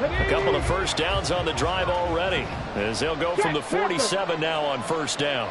A couple of first downs on the drive already, as they'll go from the 47 now on first down.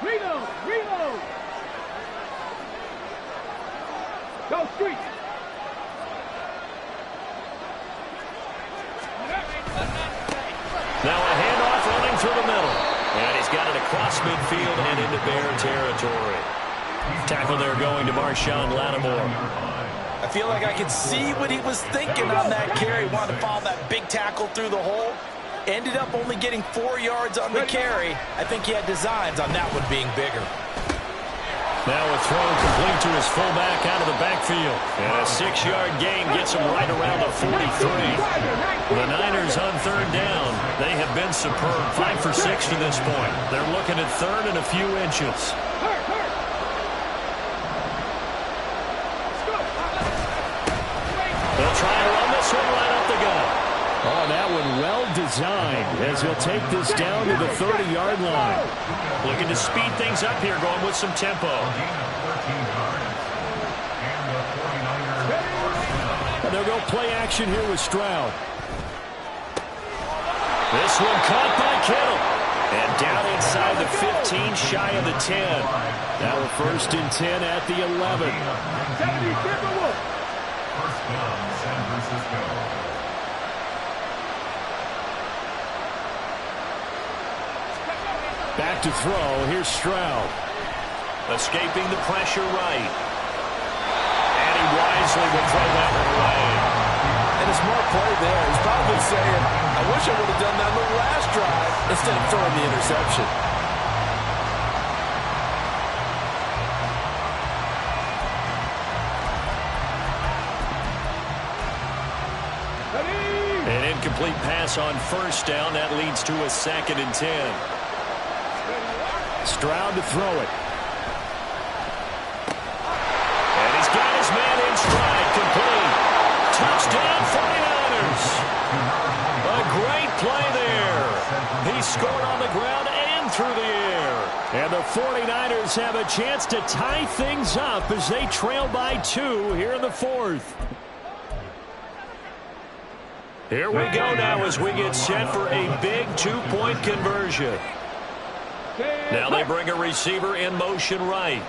Reload. Go street. Now a handoff running through the middle. And he's got it across midfield and into Bear territory. Tackle there going to Marshawn Lattimore. I feel like I could see what he was thinking on that carry. Wanted to follow that big tackle through the hole. Ended up only getting 4 yards on the carry. I think he had designs on that one being bigger. Now a throw complete to his fullback out of the backfield. And a 6-yard gain gets him right around the 43. The Niners on third down. They have been superb. 5 for 6 to this point. They're looking at third and a few inches. They'll try and run this one right up the gut. Oh, that one well designed as he'll take this down to the 30-yard line. Looking to speed things up here, going with some tempo. And they'll go play action here with Stroud. This one caught by Kittle. And down inside the 15, shy of the 10. Now a 1st and 10 at the 11. First down, San Francisco. Back to throw. Here's Stroud. Escaping the pressure right. And he wisely will throw that one away. And a smart play there. He's probably saying, I wish I would have done that on the last drive instead of throwing the interception. An incomplete pass on first down. That leads to a 2nd and 10. Stroud to throw it. And he's got his man in stride. Complete. Touchdown 49ers. A great play there. He scored on the ground and through the air. And the 49ers have a chance to tie things up as they trail by 2 here in the 4th. Here we go now as we get set for a big 2-point conversion. Now they bring a receiver in motion right.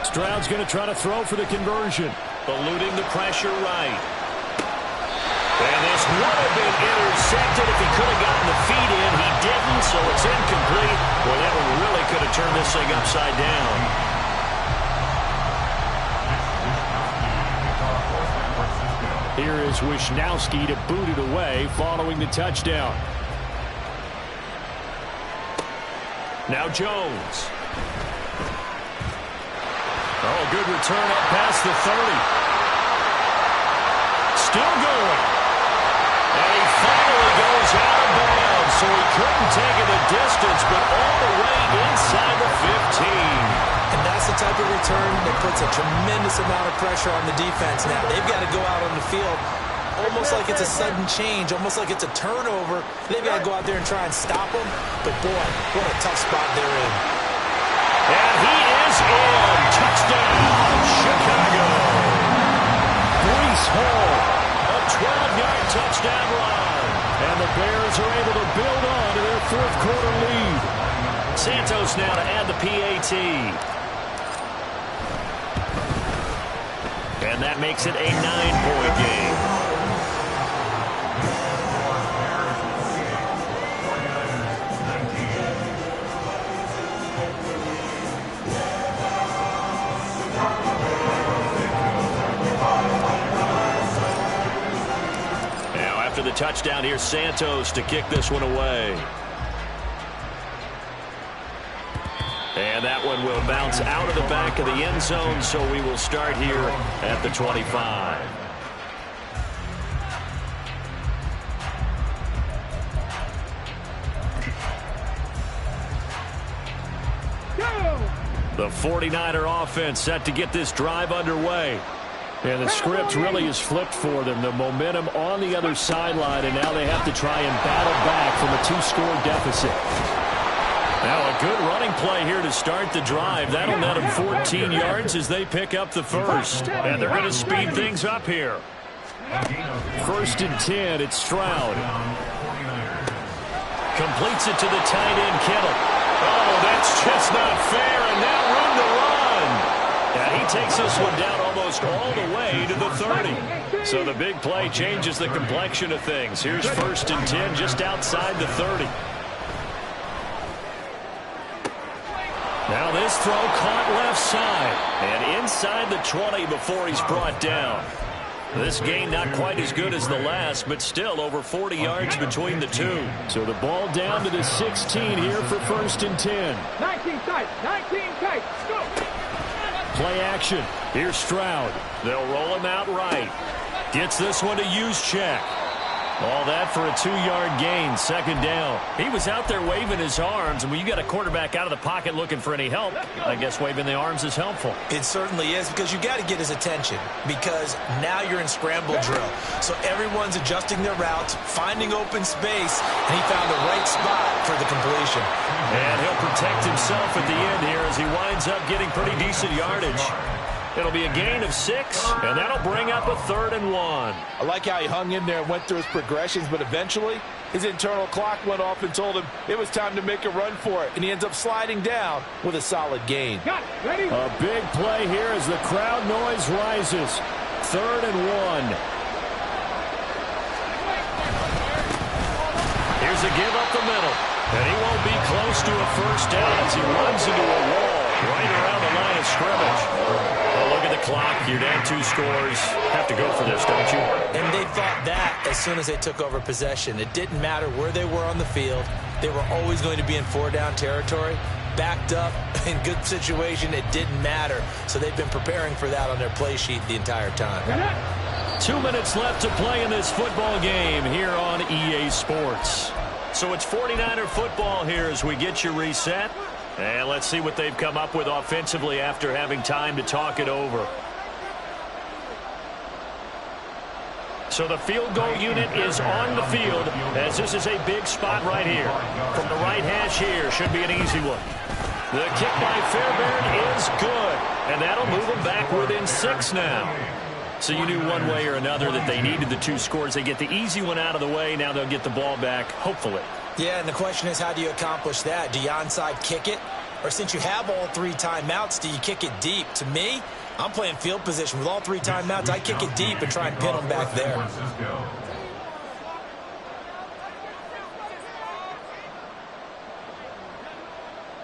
Stroud's going to try to throw for the conversion. Eluding the pressure right. And this would have been intercepted if he could have gotten the feet in. He didn't, so it's incomplete. Boy, that one really could have turned this thing upside down. Here is Wishnowsky to boot it away following the touchdown. Now Jones. Oh, good return up past the 30. Still going. And he finally goes out of bounds, so he couldn't take it the distance, but all the way inside the 15. And that's the type of return that puts a tremendous amount of pressure on the defense now. They've got to go out on the field almost like it's a sudden change, almost like it's a turnover. They've got to go out there and try and stop them. But, boy, what a tough spot they're in. And he is in. Touchdown, Chicago. Breece Hall. A 12-yard touchdown run. And the Bears are able to build on to their 4th quarter lead. Santos now to add the PAT. And that makes it a 9-point game. Now after the touchdown, here's Santos to kick this one away. And that one will bounce out of the back of the end zone, so we will start here at the 25. The 49er offense set to get this drive underway. And the script really is flipped for them. The momentum on the other sideline, and now they have to try and battle back from a 2-score deficit. Now a good running play here to start the drive. That'll net them 14 yards as they pick up the first. And they're going to speed things up here. 1st and 10, it's Stroud. Completes it to the tight end, Kittle. Oh, that's just not fair, and now room to run. And he takes this one down almost all the way to the 30. So the big play changes the complexion of things. Here's 1st and 10 just outside the 30. Now this throw caught left side and inside the 20 before he's brought down. This gain not quite as good as the last, but still over 40 yards between the two. So the ball down to the 16 here for 1st and 10. 19 tight, 19 tight, go! Play action. Here's Stroud. They'll roll him out right. Gets this one to Juszczyk. All that for a 2-yard gain, 2nd down. He was out there waving his arms, and when you got a quarterback out of the pocket looking for any help, I guess waving the arms is helpful. It certainly is, because you got to get his attention, because now you're in scramble drill. So everyone's adjusting their routes, finding open space, and he found the right spot for the completion. And he'll protect himself at the end here as he winds up getting pretty decent yardage. It'll be a gain of 6, and that'll bring up a 3rd and 1. I like how he hung in there and went through his progressions, but eventually his internal clock went off and told him it was time to make a run for it, and he ends up sliding down with a solid gain. Got it, ready? A big play here as the crowd noise rises. 3rd and 1. Here's a give up the middle, and he won't be close to a 1st down as he runs into a wall right around the line of scrimmage. Oh, look at the clock. You're down 2 scores. Have to go for this, don't you? And they thought that as soon as they took over possession. It didn't matter where they were on the field. They were always going to be in 4-down territory. Backed up, in good situation, it didn't matter. So they've been preparing for that on their play sheet the entire time. 2 minutes left to play in this football game here on EA Sports. So it's 49er football here as we get you reset. And let's see what they've come up with offensively after having time to talk it over. So the field goal unit is on the field as this is a big spot right here. From the right hash here, should be an easy one. The kick by Fairbairn is good, and that'll move them back within 6 now. So you knew one way or another that they needed the 2 scores. They get the easy one out of the way. Now they'll get the ball back, hopefully. Yeah, and the question is, how do you accomplish that? Do you onside kick it? Or since you have all 3 timeouts, do you kick it deep? To me, I'm playing field position. With all 3 timeouts, I kick it deep and try and pin them back there.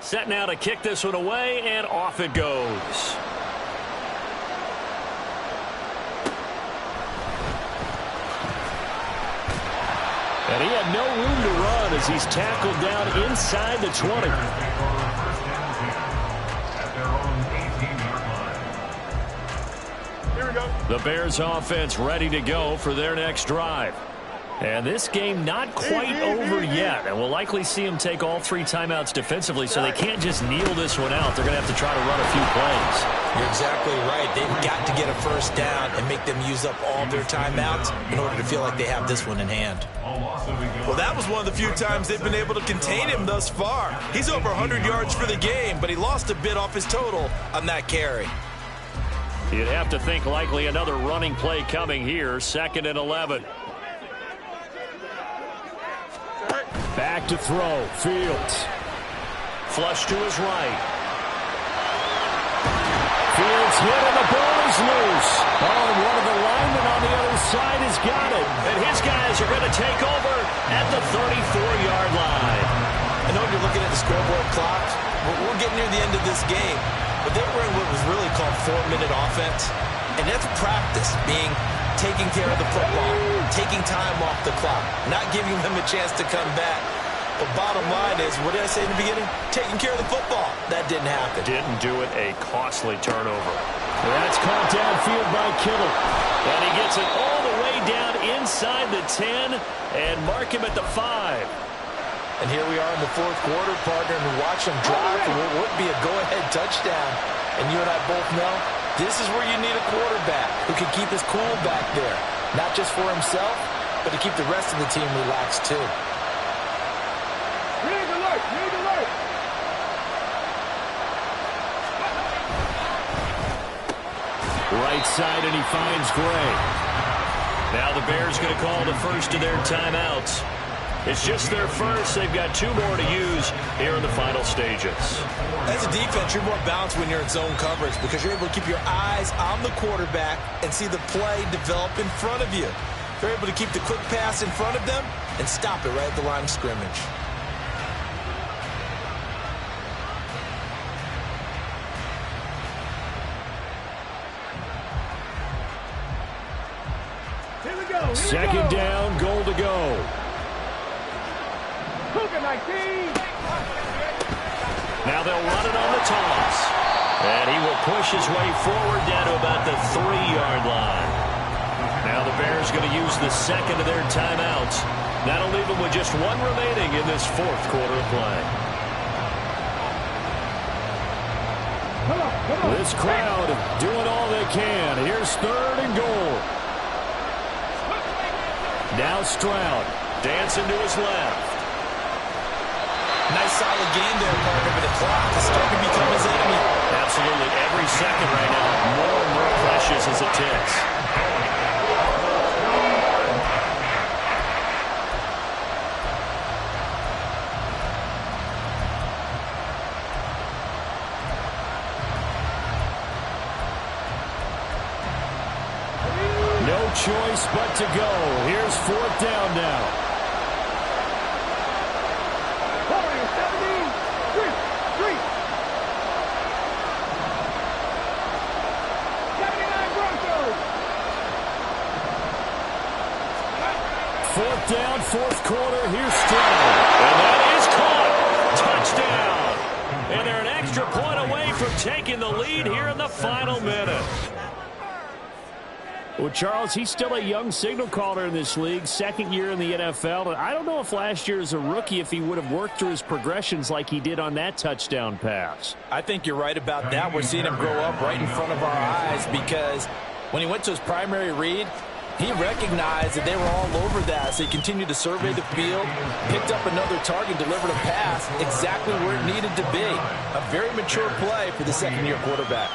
Set now to kick this one away, and off it goes. And he had no room to run as he's tackled down inside the 20. Here we go. The Bears offense ready to go for their next drive. And this game not quite over yet. And we'll likely see them take all 3 timeouts defensively, so they can't just kneel this one out. They're going to have to try to run a few plays. You're exactly right. They've got to get a 1st down and make them use up all their timeouts in order to feel like they have this one in hand. Well, that was one of the few times they've been able to contain him thus far. He's over 100 yards for the game, but he lost a bit off his total on that carry. You'd have to think likely another running play coming here, 2nd and 11. Back to throw. Fields. Flush to his right. Fields hit and the ball is loose. Oh, and one of the linemen on the other side has got it. And his guys are going to take over at the 34-yard line. I know you're looking at the scoreboard clock. We're getting near the end of this game. But they were in what was really called 4-minute offense. And that's practice, being taking care of the football, taking time off the clock, not giving them a chance to come back. But bottom line is, what did I say in the beginning? Taking care of the football. That didn't happen. Didn't do it, a costly turnover. That's caught downfield by Kittle. And he gets it all the way down inside the 10 and mark him at the 5. And here we are in the 4th quarter, partner, and watch them drive for what would be a go-ahead touchdown. And you and I both know this is where you need a quarterback who can keep his cool back there. Not just for himself, but to keep the rest of the team relaxed too. Need alert, need alert. Right side, and he finds Gray. Now the Bears going to call the first of their timeouts. It's just their first. They've got 2 more to use here in the final stages. As a defense, you're more balanced when you're in zone coverage because you're able to keep your eyes on the quarterback and see the play develop in front of you. You're able to keep the quick pass in front of them and stop it right at the line of scrimmage. Here we go. Second down, goal to go. Cougar 19. Now they'll run it on the toss. And he will push his way forward down to about the 3-yard line. Now the Bears going to use the second of their timeouts. That'll leave them with just 1 remaining in this 4th quarter of play. Come on. This crowd doing all they can. Here's 3rd and goal. Now Stroud dancing to his left. Nice solid game there, Parker, but the clock is starting to become his enemy. Absolutely. Every second right now, more and more precious as it ticks. No choice but to go. Here's 4th down now. 4th down, 4th quarter. Here's Stroud. And that is caught. Touchdown. And they're an extra point away from taking the lead here in the final minute. Well, Charles, he's still a young signal caller in this league, 2nd year in the NFL. And I don't know if last year as a rookie if he would have worked through his progressions like he did on that touchdown pass. I think you're right about that. We're seeing him grow up right in front of our eyes because when he went to his primary read, he recognized that they were all over that, so he continued to survey the field, picked up another target, delivered a pass exactly where it needed to be. A very mature play for the 2nd-year quarterback.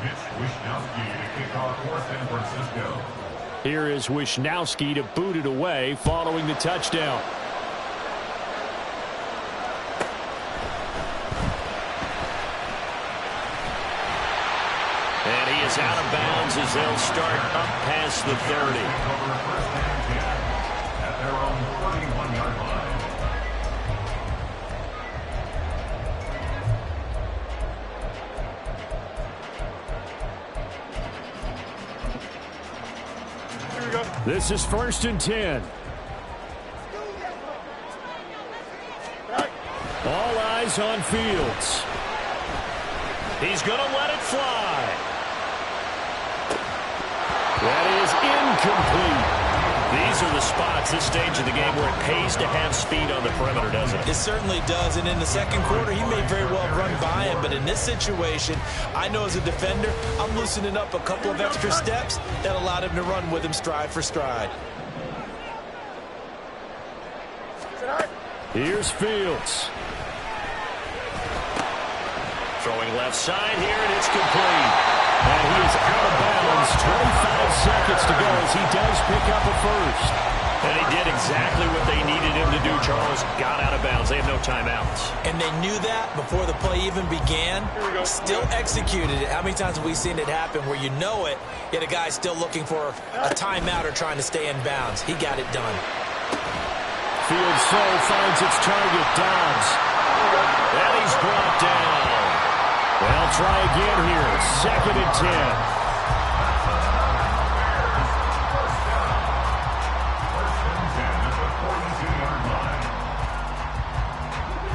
Mitch Wishnowsky to kick off for San Francisco. Here is Wishnowsky to boot it away following the touchdown. And he is out of bounds as they'll start up past the 30. At their own 31-yard line. This is 1st and 10. All eyes on Fields. He's going to let it fly. That is incomplete. These are the spots, this stage of the game, where it pays to have speed on the perimeter, doesn't it? It certainly does, and in the 2nd quarter, he may very well run by him, but in this situation, I know as a defender, I'm loosening up a couple of extra steps that allowed him to run with him stride for stride. Here's Fields. Throwing left side here, and it's complete. And he is out of bounds. 25 seconds to go as he does pick up a first. And he did exactly what they needed him to do, Charles. Got out of bounds. They have no timeouts. And they knew that before the play even began. Still executed it. How many times have we seen it happen where you know it, yet a guy's still looking for a timeout or trying to stay in bounds? He got it done. Fields so finds its target, Dobbs. And he's brought down. They'll try again here. 2nd and 10.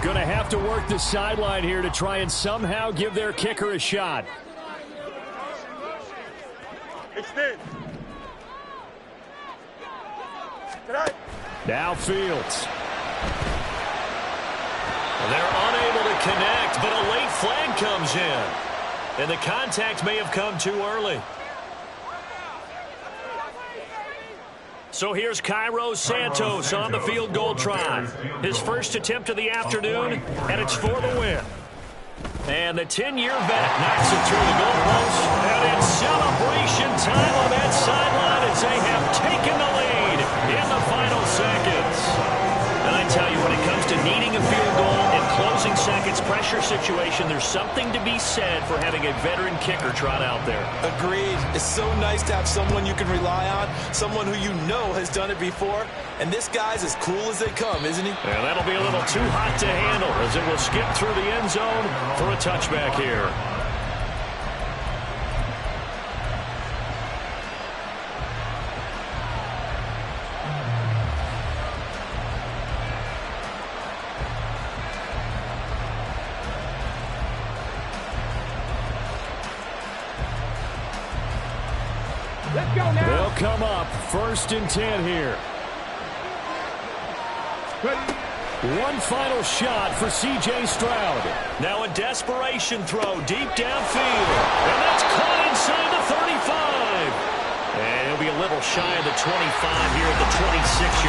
Going to have to work the sideline here to try and somehow give their kicker a shot. Extend. Now Fields. They're unable to connect, but a late flag comes in. And the contact may have come too early. So here's Cairo Santos on the field goal try. His first attempt of the afternoon, and it's for the win. And the 10-year vet knocks it through the goalpost. And it's celebration time on that sideline as they have taken the lead in the final seconds. And I tell you, when it comes to needing a field goal in closing seconds pressure situation, there's something to be said for having a veteran kicker trot out there. Agreed. It's so nice to have someone you can rely on, someone who you know has done it before. And this guy's as cool as they come, isn't he? And that'll be a little too hot to handle as it will skip through the end zone for a touchback here. Let's go now. They'll come up 1st and 10 here. One final shot for C.J. Stroud. Now a desperation throw deep downfield. And that's caught inside the 35. And it'll be a little shy of the 25 here at the 26.